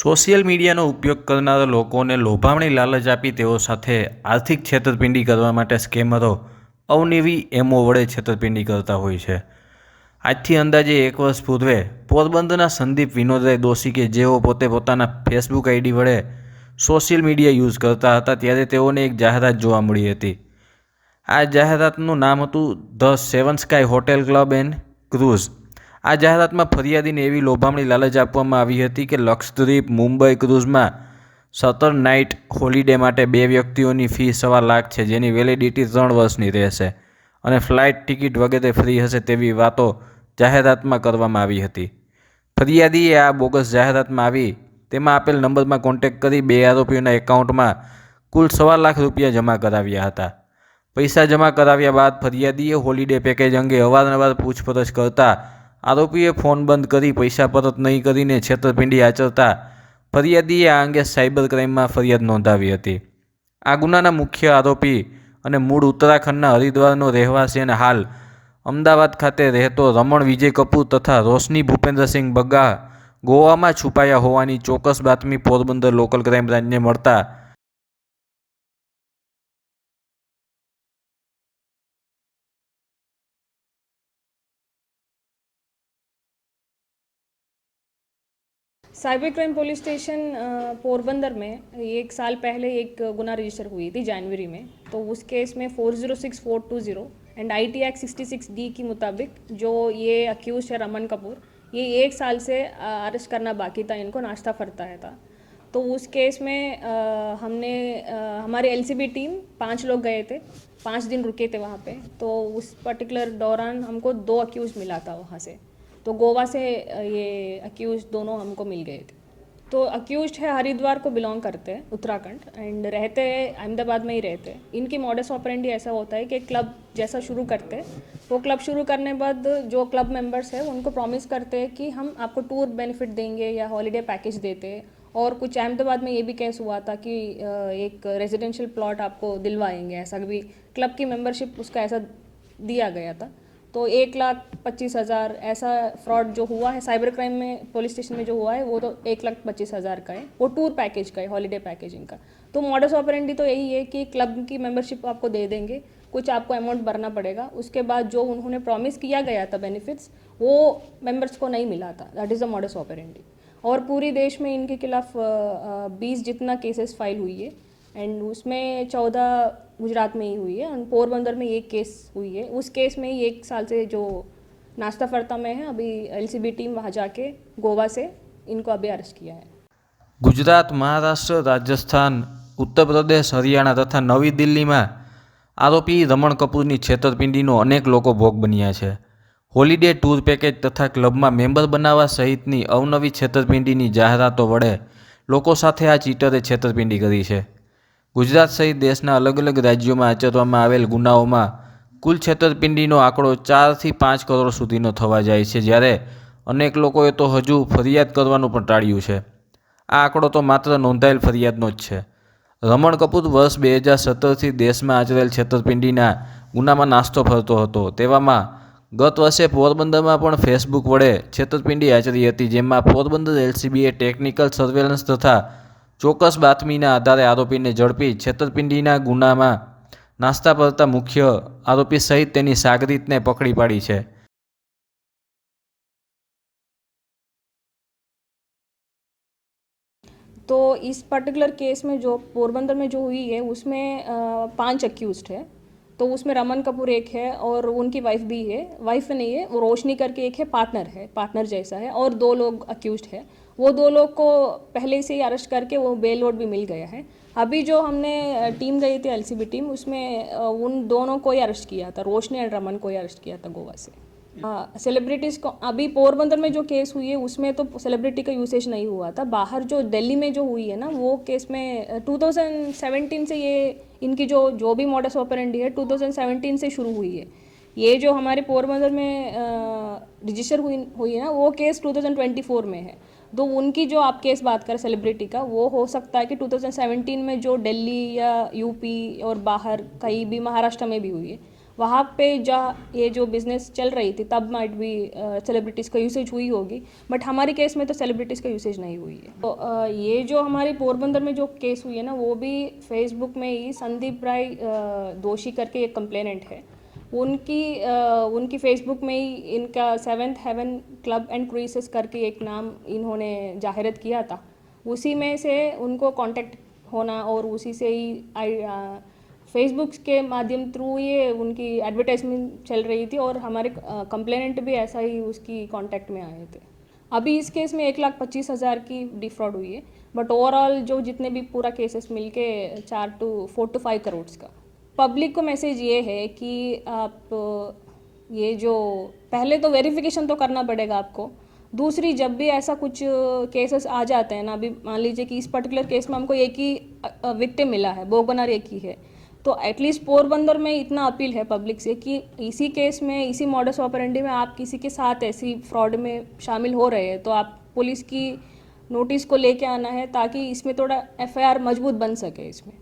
Social મીડિયાનો ઉપયોગ કરનારા લોકોને લોભામણી લાલચ આપી તેઓ સાથે આર્થિક છેતરપિંડી કરવા માટે સ્કેમરો અવનવી એમો વડે છેતરપિંડી કરતા હોય છે. આજથી અંદાજે 1 વર્ષ પૂર્વે પોરબંદરના સંદીપ વિનોદરાય દોશી કે જેઓ પોતે પોતાના ફેસબુક આઈડી વડે સોશિયલ મીડિયા યુઝ કરતા હતા ત્યારે તેઓને એક જાહેરાત જોવા મળી હતી. આ જાહેરાતનું નામ હતું the seven sky hotel club and cruise. આ જાહેરાતમાં ફરિયાદીને એવી લોભામણી લાલચ આપવામાં આવી હતી કે લક્ષદ્વીપ મુંબઈ ક્રૂઝમાં 17 નાઇટ હોલિડે માટે 2 વ્યક્તિઓની ફી ₹1.25 લાખ છે, જેની વેલિડિટી 3 વર્ષની રહેશે અને ફ્લાઇટ ટિકિટ વગેરે ફ્રી હશે તેવી વાતો જાહેરાતમાં કરવામાં આવી હતી. ફરિયાદીએ આ બોગસ જાહેરાતમાં આવી તેમાં આપેલ નંબરમાં કોન્ટેક્ટ કરી 2 આરોપીઓના એકાઉન્ટમાં કુલ ₹1.25 લાખ જમા કરાવ્યા હતા. પૈસા જમા કરાવ્યા બાદ ફરિયાદીએ હોલિડે પેકેજ અંગે અવારનવાર પૂછપરછ કરતા આરોપીએ ફોન બંધ કરી પૈસા પરત નહીં કરીને છેતરપિંડી આચરતા ફરિયાદીએ આ અંગે સાયબર ક્રાઇમમાં ફરિયાદ નોંધાવી હતી. આ ગુનાના મુખ્ય આરોપી અને મૂળ ઉત્તરાખંડના હરિદ્વારનો રહેવાસી અને હાલ અમદાવાદ ખાતે રહેતો રમણ વિજય કપૂર તથા રોશની ભૂપેન્દ્રસિંહ બગ્ગા ગોવામાં છુપાયા હોવાની ચોક્કસ બાતમી પોરબંદર લોકલ ક્રાઇમ બ્રાન્ચને મળતા cyber crime police station Porbandar में 1 साल पहले एक गुना रजिस्टर हुई थी जनवरी में। तो उस केस में 406420 एंड IT एक्ट 66D के मुताबिक जो ये अक्यूज है रमन कपूर, ये 1 साल से अरेस्ट करना बाकी था, इनको नाश्ता फरताया था। तो उस केस में हमने हमारी LCB टीम 5 लोग गए थे, 5 दिन रुके थे वहाँ पे। तो उस पर्टिकुलर दौरान हमको 2 अक्यूज़ मिला था वहाँ से। तो गोवा से ये अक्यूज़ दोनों हमको मिल गए थे। तो अक्यूज़ है हरिद्वार को बिलोंग करते हैं, उत्तराखंड, एंड रहते अहमदाबाद में ही रहते हैं। इनकी मॉडस ऑपरेंडी ऐसा होता है कि क्लब जैसा शुरू करते हैं, वो क्लब शुरू करने बाद जो क्लब मेंबर्स है उनको प्रॉमिस करते हैं कि हम आपको टूर बेनिफिट देंगे या हॉलीडे पैकेज देते हैं। और कुछ अहमदाबाद में ये भी केस हुआ था कि एक रेजिडेंशियल प्लॉट आपको दिलवाएंगे, ऐसा भी क्लब की मेंबरशिप उसका ऐसा दिया गया था। तो 1,25,000 ऐसा फ्रॉड जो हुआ है साइबर क्राइम में पुलिस स्टेशन में जो हुआ है वो तो 1,25,000 का है, वो टूर पैकेज का है, हॉलीडे पैकेजिंग का। तो मॉडस ऑपरेंडी तो यही है कि क्लब की मेंबरशिप आपको दे देंगे, कुछ आपको अमाउंट भरना पड़ेगा, उसके बाद जो उन्होंने प्रॉमिस किया गया था बेनिफिट्स वो मेंबर्स को नहीं मिला था। That is the modus operandi. और पूरी देश में इनके खिलाफ 20 जितना केसेस फाइल हुई है, एंड उसमें 14 गुजरात में ही हुई है और पोरबंदर में 1 केस हुई है। उस केस में ही 1 साल से जो नाश्ता फरता में है, अभी LCB टीम वहाँ जाके गोवा से इनको अभी अरेस्ट किया है। गुजरात, महाराष्ट्र, राजस्थान, उत्तर प्रदेश, हरियाणा तथा नवी दिल्ली में आरोपी रमण कपूरनी छेतरपिंडीनो अनेक लोको भोग बन्या छे। होलिडे टूर पैकेज तथा क्लब में मेम्बर बनावा सहितनी अवनवी छेतरपिंडीनी जाहेरातो वडे लोको साथे आ चीटरे छेतरपिंडी करी छे। गुजरात सहित देशना अलग अलग राज्यों में आचरवामां आवेल गुनाओमां कुल छेतरपिंडीनो आंकड़ो 4 થી 5 करोड़ सुधीनो थवा जाय छे, ज्यारे अनेक लोकोए तो हजू फरियाद करवानुं पण टाळ्युं छे। आ आंकड़ो तो मात्र नोंधायेल फरियादनो ज छे। रमण कपूर वर्ष 2017 थी देश में आचरेल छेतरपिंडीना गुनामां नास्तो फरतो हतो। तेवामां गत वर्षे पोरबंदर में पण फेसबुक वडे छेतरपिंडी आचरी हती, जेमां पोरबंदर LCBए टेक्निकल सर्वेलन्स तथा ચોક્કસ બાતમીના આધારે આરોપીને ઝડપી છેતરપિંડીના ગુનામાં નાસ્તા ફરતા મુખ્ય આરોપી સહિત તેની સાગરીતને પકડી પાડી છે। तो इस पर्टिकुलर केस में जो पोरबंदर में जो हुई है उसमें 5 अक्यूज्ड है। तो उसमें रमन कपूर एक है और उनकी वाइफ भी है, वाइफ नहीं है वो रोशनी करके एक है, पार्टनर जैसा है, और 2 लोग अक्यूज्ड है। वो 2 लोग को पहले से ही अरेस्ट करके वो बेल वोट भी मिल गया है। अभी जो हमने टीम गई थी LCB टीम, उसमें उन दोनों को ही अरेस्ट किया था, रोशनी और रमन को ही अरेस्ट किया था गोवा से। सेलिब्रिटीज़ को अभी पोरबंदर में जो केस हुई है उसमें तो सेलिब्रिटी का यूसेज नहीं हुआ था। बाहर जो दिल्ली में जो हुई है ना वो केस में 2017 से ये इनकी जो भी मॉडस ऑपरेंडी है 2017 से शुरू हुई है। ये जो हमारे पोरबंदर में रजिस्टर हुई है ना वो केस 2024 में है। तो उनकी जो आप केस बात करें सेलिब्रिटी का, वो हो सकता है कि 2017 में जो दिल्ली या यूपी और बाहर कहीं भी महाराष्ट्र में भी हुई है। वहाँ पे जहाँ ये जो बिज़नेस चल रही थी तब माइट भी सेलिब्रिटीज़ का यूसेज हुई होगी, बट हमारे केस में तो सेलिब्रिटीज़ का यूसेज नहीं हुई है। तो ये जो हमारी पोरबंदर में जो केस हुई है ना, वो भी फेसबुक में ही संदीप राय दोषी करके एक कंप्लेनेंट है, उनकी फेसबुक में ही इनका 7th हेवन क्लब एंड क्रूइसेस करके एक नाम इन्होंने जाहिरात किया था। उसी में से उनको कांटेक्ट होना और उसी से ही फेसबुक के माध्यम थ्रू ये उनकी एडवर्टाइजमेंट चल रही थी और हमारे कंप्लेनेंट भी ऐसा ही उसकी कांटेक्ट में आए थे। अभी इस केस में 1,25,000 की डिफ्रॉड हुई है, बट ओवरऑल जो जितने भी पूरा केसेस मिलके 4 to 5 करोड़ का। पब्लिक को मैसेज ये है कि आप ये जो पहले तो वेरिफिकेशन तो करना पड़ेगा आपको। दूसरी, जब भी ऐसा कुछ केसेस आ जाते हैं ना, अभी मान लीजिए कि इस पर्टिकुलर केस में हमको एक ही विक्टिम मिला है, भोगबनार एक ही है, तो एटलीस्ट पोरबंदर में इतना अपील है पब्लिक से कि इसी केस में, इसी मॉडस ऑपरेंडी में आप किसी के साथ ऐसी फ्रॉड में शामिल हो रहे हैं तो आप पुलिस की नोटिस को लेके आना है, ताकि इसमें थोड़ा एफआईआर मजबूत बन सके इसमें।